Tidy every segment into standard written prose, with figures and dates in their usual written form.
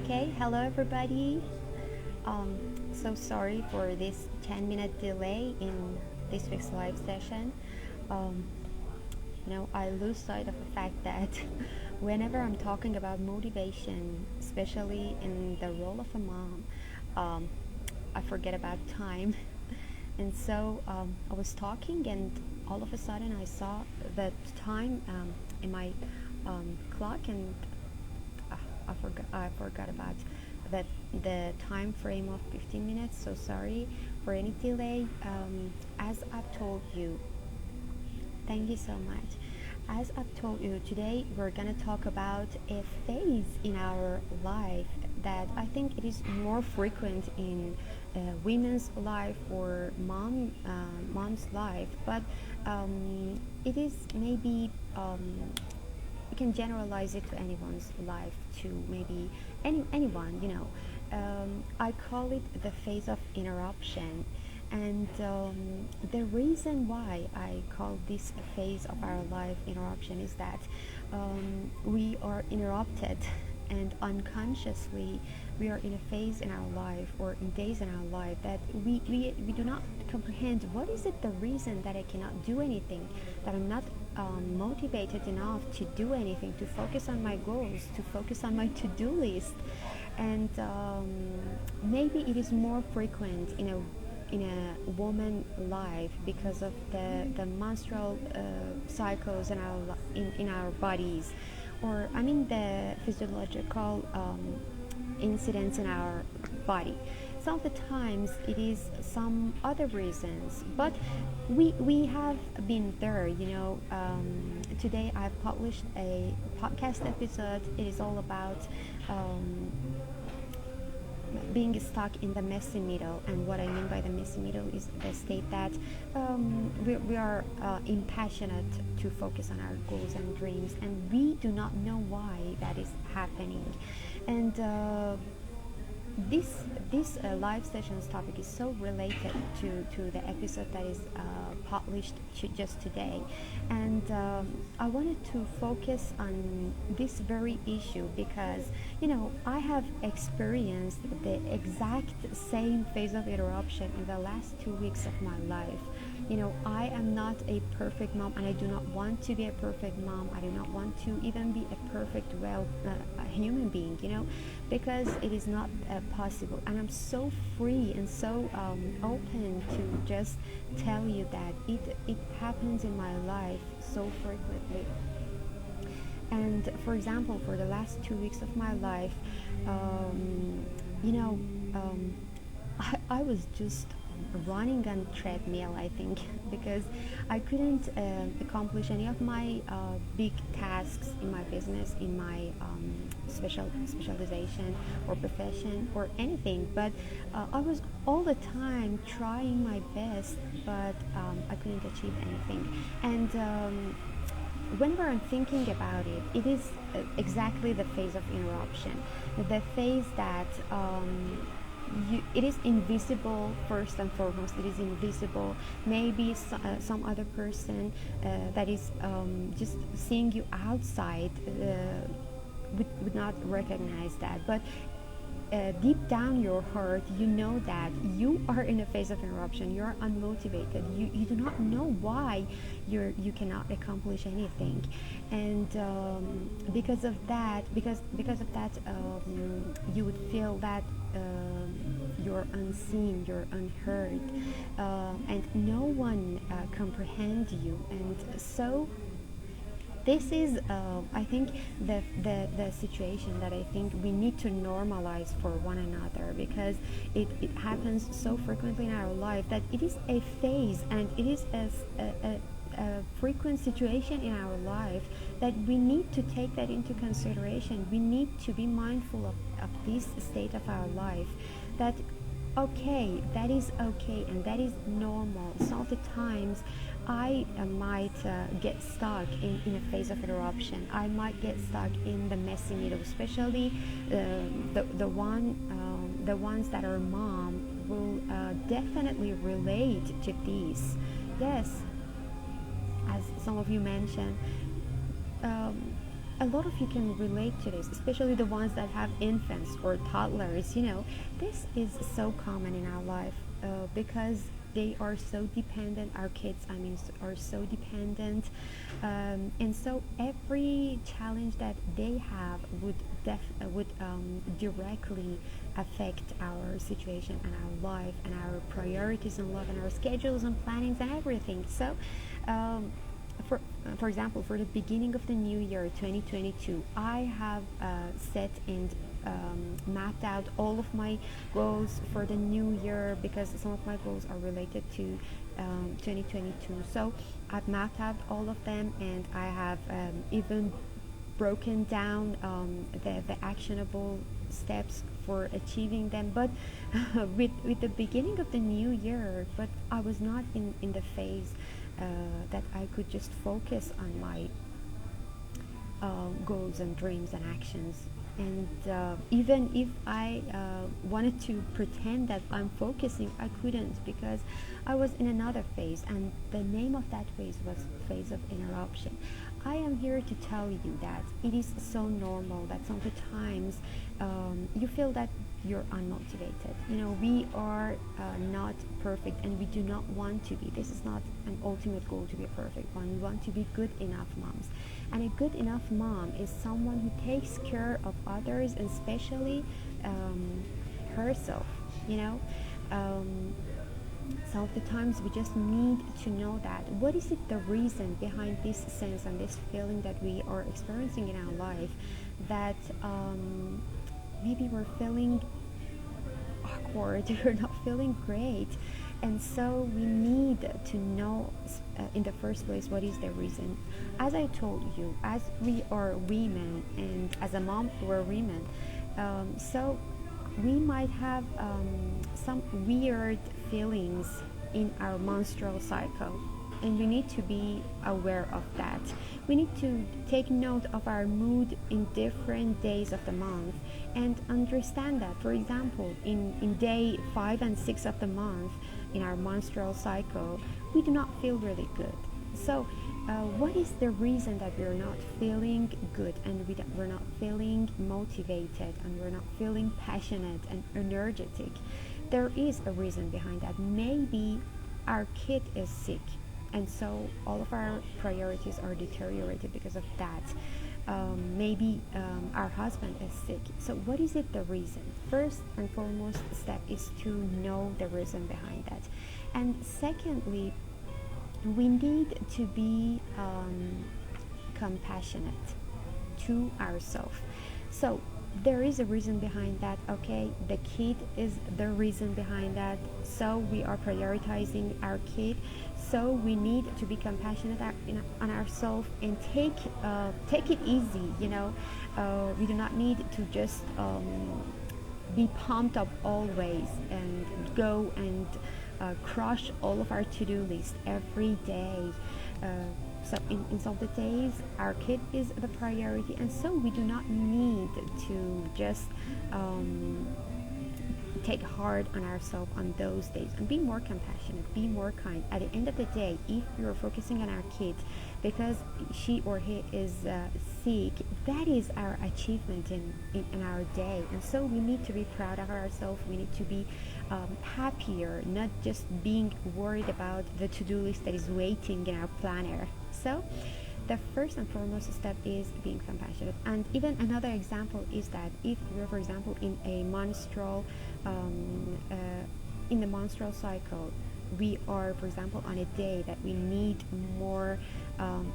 Okay, hello everybody. Um, so sorry for this 10-minute delay in this week's live session. Um, I lose sight of the fact that whenever I'm talking about motivation, especially in the role of a mom, um, I forget about time. And so I was talking, and all of a sudden I saw the time in my clock, and I forgot about that the time frame of 15 minutes. So sorry for any delay. As I've told you, thank you so much. As I've told you, today we're gonna talk about a phase in our life that I think it is more frequent in women's life or mom's life, but it is maybe you can generalize it to anyone's life, to maybe anyone. I call it the phase of interruption, and the reason why I call this phase of our life interruption is that we are interrupted, and unconsciously we are in a phase in our life or in days in our life that we do not comprehend what is it the reason that I cannot do anything, that I'm not motivated enough to do anything, to focus on my goals, to focus on my to-do list. And maybe it is more frequent in a woman life because of the menstrual cycles in our bodies, or I mean the physiological incidents in our body. Some of the times it is some other reasons, but we have been there. Today I've published a podcast episode. It is all about being stuck in the messy middle. And what I mean by the messy middle is the state that we are impassionate to focus on our goals and dreams, and we do not know why that is happening. And this live session's topic is so related to the episode that is published just today, and I wanted to focus on this very issue because I have experienced the exact same phase of interruption in the last 2 weeks of my life. I am not a perfect mom, and I do not want to be a perfect mom. I do not want to even be a perfect human being, because it is not possible. And I'm so free and so open to just tell you that it happens in my life so frequently. And for example, for the last 2 weeks of my life, I was just running on treadmill, I think, because I couldn't accomplish any of my big tasks in my business, in my specialization or profession or anything. But I was all the time trying my best, but I couldn't achieve anything. And whenever I'm thinking about it, it is exactly the phase of interruption, the phase that it is invisible. First and foremost, it is invisible. Maybe some other person that is just seeing you outside would not recognize that, but deep down your heart, you know that you are in a phase of interruption. You're unmotivated. You do not know why you cannot accomplish anything, and because of that, you would feel that you're unseen, you're unheard, and no one comprehends you. And so this is I think the situation that I think we need to normalize for one another, because it happens so frequently in our life that it is a phase, and it is a frequent situation in our life that we need to take that into consideration. We need to be mindful of this state of our life, that okay, that is okay, and that is normal. Some of the times I might get stuck in a phase of interruption. I might get stuck in the messy middle, especially the ones that are mom will definitely relate to this. Yes, as some of you mentioned, a lot of you can relate to this, especially the ones that have infants or toddlers. This is so common in our life, because they are so dependent. Our kids, are so dependent, and so every challenge that they have would directly affect our situation and our life and our priorities in life and our schedules and plannings and everything. So, for example, for the beginning of the new year 2022, I have set and mapped out all of my goals for the new year, because some of my goals are related to 2022. So I've mapped out all of them, and I have even broken down the actionable steps for achieving them. But with the beginning of the new year, but I was not in the phase that I could just focus on my goals and dreams and actions. And even if I wanted to pretend that I'm focusing, I couldn't, because I was in another phase, and the name of that phase was phase of interruption. I am here to tell you that it is so normal that sometimes you feel that you're unmotivated. We are not perfect, and we do not want to be. This is not an ultimate goal to be a perfect one. We want to be good enough moms. And a good enough mom is someone who takes care of others, and especially herself. Some of the times we just need to know that what is it, the reason behind this sense and this feeling that we are experiencing in our life, that maybe we're feeling awkward, we're not feeling great. And so we need to know in the first place what is the reason. As I told you, as we are women, and as a mom we're women, so we might have some weird feelings in our menstrual cycle, and we need to be aware of that. We need to take note of our mood in different days of the month and understand that, for example, in day 5 and 6 of the month in our menstrual cycle, we do not feel really good. So what is the reason that we're not feeling good, and we're not feeling motivated, and we're not feeling passionate and energetic? There is a reason behind that. Maybe our kid is sick, and so all of our priorities are deteriorated because of that. Maybe our husband is sick. So what is it, the reason? First and foremost step is to know the reason behind that. And secondly, we need to be compassionate to ourselves. So there is a reason behind that. Okay, the kid is the reason behind that. So we are prioritizing our kid. So we need to be compassionate on ourselves and take it easy. We do not need to just be pumped up always and go and crush all of our to-do list every day. So in some of the days, our kid is the priority, and so we do not need to just take hard on ourselves on those days, and be more compassionate, be more kind. At the end of the day, if you're focusing on our kids because she or he is sick, that is our achievement in our day. And so we need to be proud of ourselves. We need to be happier, not just being worried about the to-do list that is waiting in our planner. So the first and foremost step is being compassionate. And even another example is that if you're, for example, in a menstrual in the menstrual cycle, we are, for example, on a day that we need more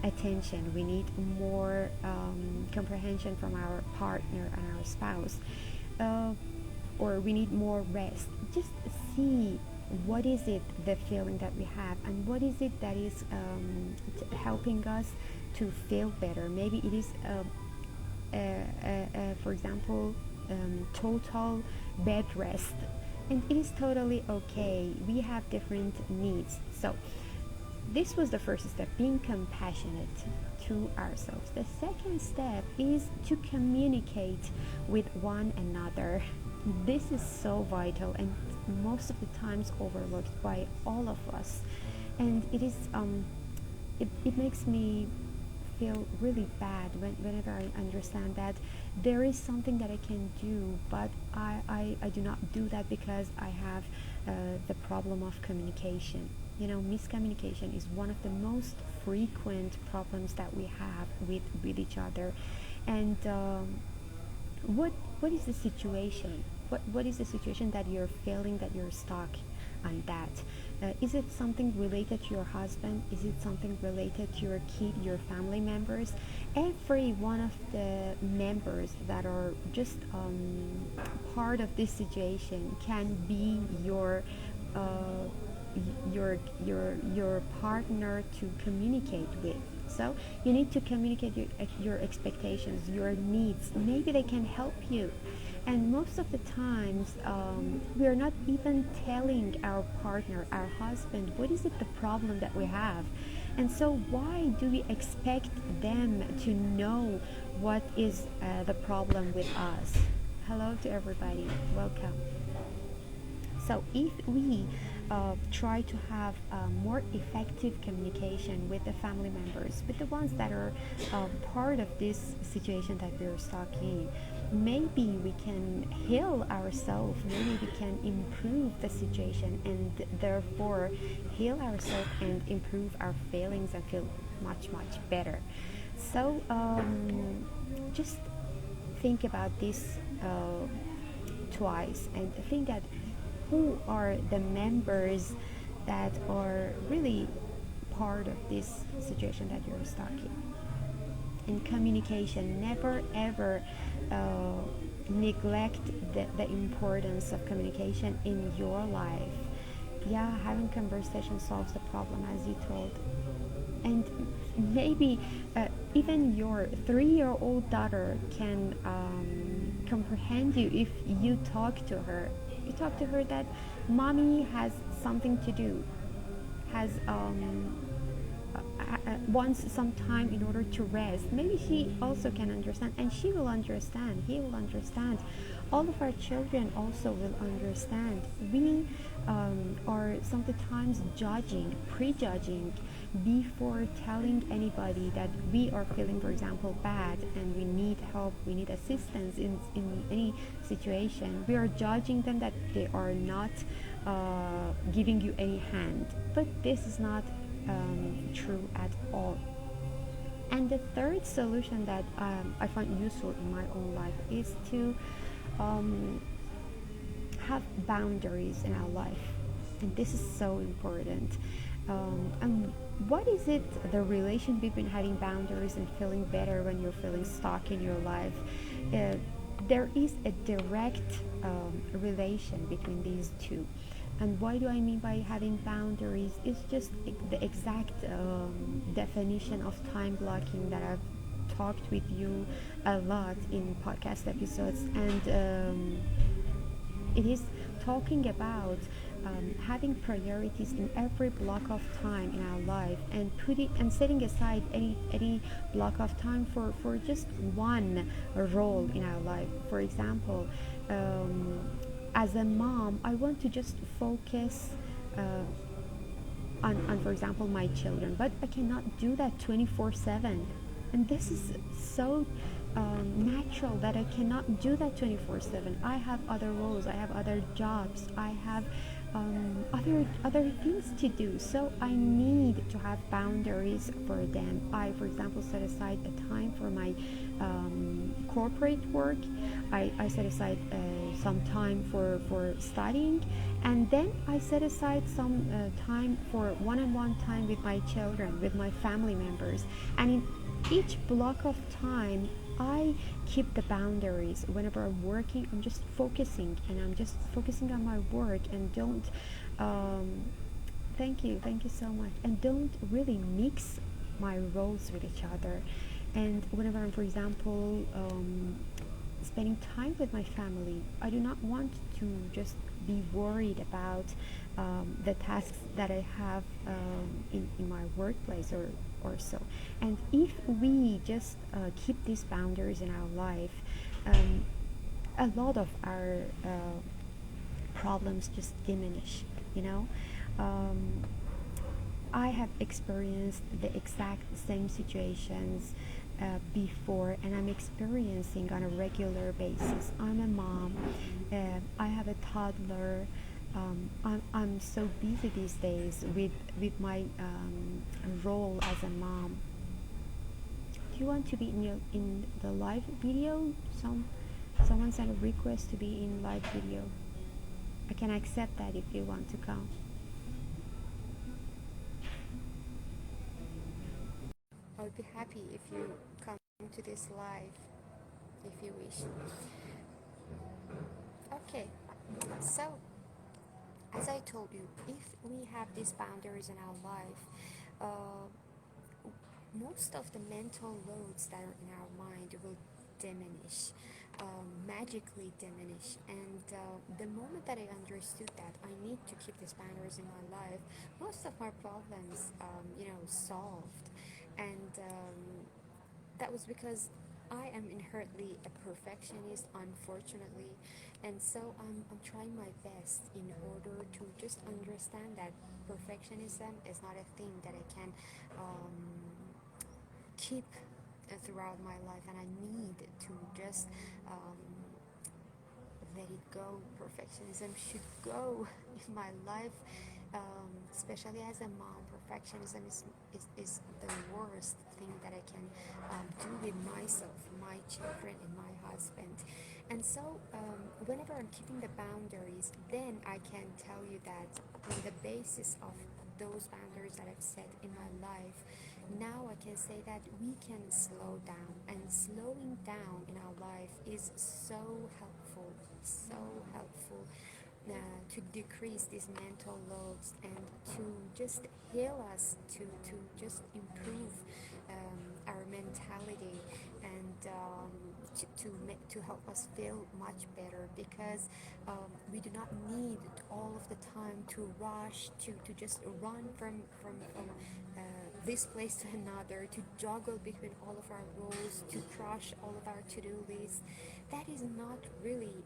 attention, we need more comprehension from our partner and our spouse, or we need more rest. Just see what is it, the feeling that we have, and what is it that is helping us to feel better. Maybe it is for example, total bed rest, and it is totally okay. We have different needs. So this was the first step, being compassionate to ourselves. The second step is to communicate with one another. This is so vital and most of the times overlooked by all of us, and it is it makes me feel really bad whenever I understand that there is something that I can do, but I do not do that because I have the problem of communication. You know, miscommunication is one of the most frequent problems that we have with each other. And what is the situation? What is the situation that you're feeling that you're stuck on that? Is it something related to your husband? Is it something related to your kid, your family members? Every one of the members that are just part of this situation can be uh, your partner to communicate with. So you need to communicate your expectations, your needs. Maybe they can help you. And most of the times, we are not even telling our partner, our husband, what is it the problem that we have. And so why do we expect them to know what is the problem with us? Hello to everybody, welcome. So if we try to have more effective communication with the family members, with the ones that are part of this situation that we're stuck in, maybe we can heal ourselves, maybe we can improve the situation and therefore heal ourselves and improve our feelings and feel much better. So just think about this twice and think that who are the members that are really part of this situation that you're stuck in. And communication, never ever neglect the importance of communication in your life. Yeah, having conversation solves the problem, as you told. And maybe even your 3-year-old daughter can comprehend you if you talk to her. You talk to her that mommy has something to do, has wants some time in order to rest. Maybe she also can understand, and she will understand, he will understand. All of our children also will understand. We are sometimes prejudging before telling anybody that we are feeling, for example, bad and we need help, we need assistance in any situation. We are judging them that they are not giving you any hand. But this is not true at all. And the third solution that I find useful in my own life is to have boundaries in our life. And this is so important. And what is it, the relation between having boundaries and feeling better when you're feeling stuck in your life? There is a direct relation between these two. And what do I mean by having boundaries? It's just the exact definition of time blocking that I've talked with you a lot in podcast episodes. And it is talking about having priorities in every block of time in our life, and setting aside any block of time for just one role in our life. For example, as a mom, I want to just focus on, for example, my children, but I cannot do that 24/7. And this is so natural that I cannot do that 24/7. I have other roles, I have other jobs, I have other things to do. So I need to have boundaries for them. I, for example, set aside a time for my corporate work. I set aside some time for studying, and then I set aside some time for one-on-one time with my children, with my family members. And in each block of time, I keep the boundaries. Whenever I'm working, I'm just focusing, and I'm just focusing on my work, and don't thank you so much, and don't really mix my roles with each other. And whenever I'm, for example, spending time with my family, I do not want to just be worried about the tasks that I have in my workplace or so. And if we just keep these boundaries in our life, a lot of our problems just diminish, you know. I have experienced the exact same situations before, and I'm experiencing on a regular basis. I'm a mom. I have a toddler. I'm so busy these days with my role as a mom. Do you want to be in the live video? Someone sent a request to be in live video. I can accept that if you want to come. I'll be happy if you come to this live, if you wish. Okay, so as I told you, if we have these boundaries in our life, uh, most of the mental loads that are in our mind will diminish, magically diminish. And the moment that I understood that I need to keep these boundaries in my life, most of my problems, solved. And that was because I am inherently a perfectionist, unfortunately, and so I'm trying my best in order to just understand that perfectionism is not a thing that I can keep throughout my life, and I need to just um, let it go. Perfectionism should go in my life, especially as a mom. Perfectionism is the worst thing that I can do with myself, my children, and my husband. And so, whenever I'm keeping the boundaries, then I can tell you that on the basis of those boundaries that I've set in my life, now I can say that we can slow down, and slowing down in our life is so helpful, so helpful to decrease these mental loads and to just heal us, to just improve our mentality, and to help us feel much better, because we do not need all of the time to rush, to just run from this place to another, to juggle between all of our roles, to crush all of our to-do lists. That is not really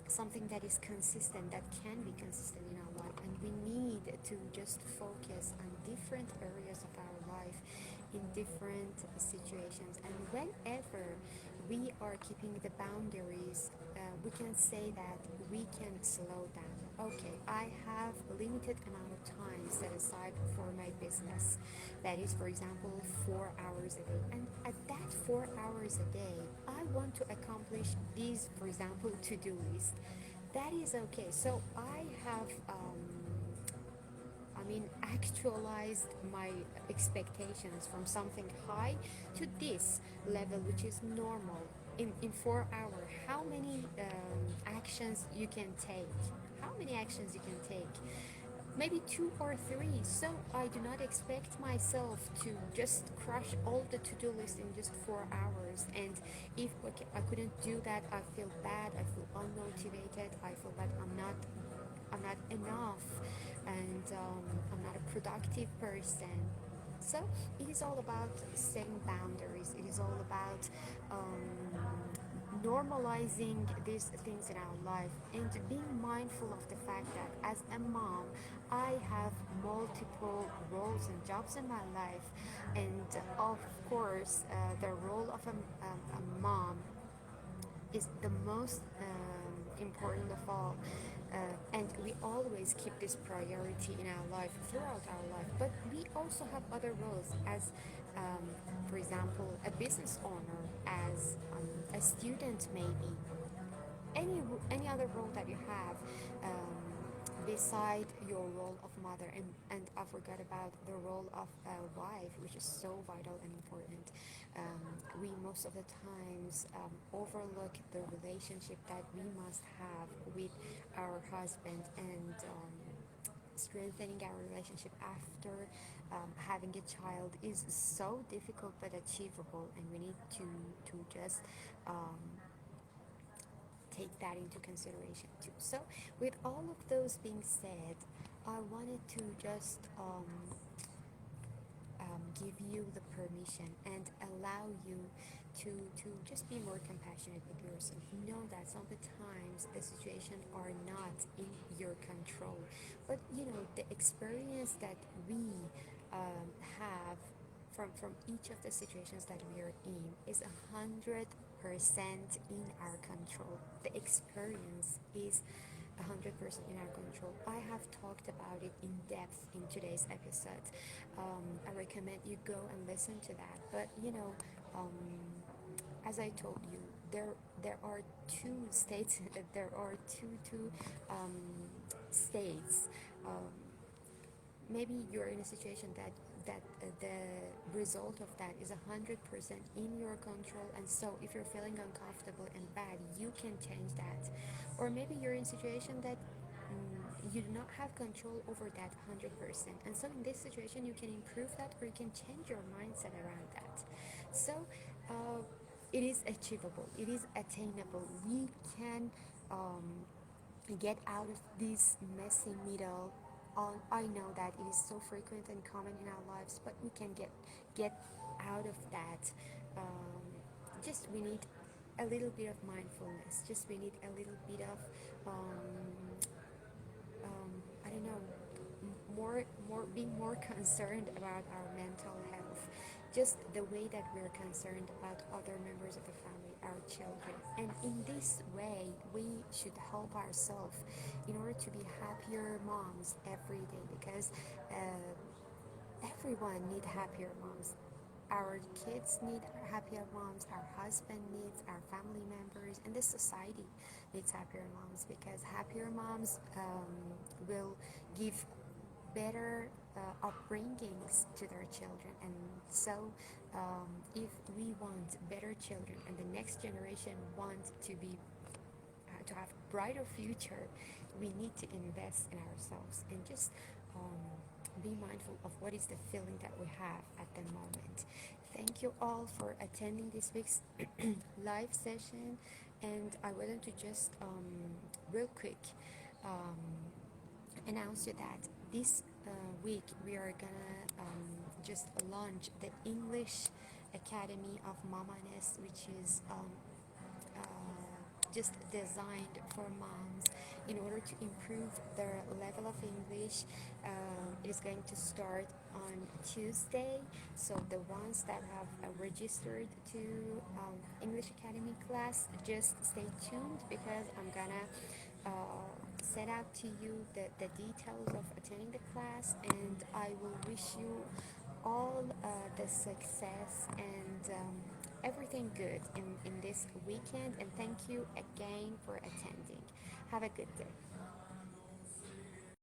something that is consistent, that can be consistent in our life, and we need to just focus on different areas of our life in different situations. And whenever we are keeping the boundaries, we can say that we can slow down. Okay, I have a limited amount of time set aside for my business. That is, for example, 4 hours a day. And at that 4 hours a day, I want to accomplish these, for example, to-do list. That is okay. So I have actualized my expectations from something high to this level, which is normal. In 4 hours, how many actions you can take? How many actions you can take? Maybe 2 or 3. So I do not expect myself to just crush all the to-do list in just 4 hours. And if I couldn't do that, I feel bad. I feel unmotivated. I feel that I'm not enough, and I'm not a productive person. So it is all about setting boundaries. It is all about normalizing these things in our life, and being mindful of the fact that as a mom, I have multiple roles and jobs in my life, and of course, the role of a mom is the most important of all. And we always keep this priority in our life, throughout our life. But we also have other roles as, for example, a business owner, as a student, maybe. Any other role that you have beside your role of mother, and I forgot about the role of a wife, which is so vital and important. We most of the times overlook the relationship that we must have with our husband, and strengthening our relationship after having a child is so difficult but achievable, and we need to just take that into consideration too. So with all of those being said, I wanted to just give you the permission and allow you to just be more compassionate with yourself. Know that some of the times the situation are not in your control, but the experience that we have from each of the situations that we are in is 100% in our control. The experience is 100% in our control. I have talked about it in depth in today's episode. I recommend you go and listen to that. But as I told you, there are two states. There are two states. Maybe you're in a situation that the result of that is 100% in your control, and so if you're feeling uncomfortable and bad, you can change that. Or maybe you're in a situation that you do not have control over that 100%, and so in this situation you can improve that, or you can change your mindset around that. So it is achievable, it is attainable. We can get out of this messy middle. I know that it is so frequent and common in our lives, but we can get out of that. Just we need a little bit of mindfulness. Just we need a little bit of I don't know, more being more concerned about our mental health, just the way that we're concerned about other members of the family, our children. And in this way we should help ourselves in order to be happier moms every day, because everyone need happier moms. Our kids need happier moms, our husband needs, our family members, and the society needs happier moms, because happier moms will give better upbringings to their children. And so if we want better children and the next generation want to have brighter future, we need to invest in ourselves and just be mindful of what is the feeling that we have at the moment. Thank you all for attending this week's live session, and I wanted to just real quick um, announce you that this week we are gonna just launch the English Academy of MamaNest, which is just designed for moms in order to improve their level of English. It is going to start on Tuesday, so the ones that have registered to English Academy class, just stay tuned, because I'm gonna set out to you the details of attending the class, and I will wish you all the success and everything good in this weekend. And thank you again for attending. Have a good day.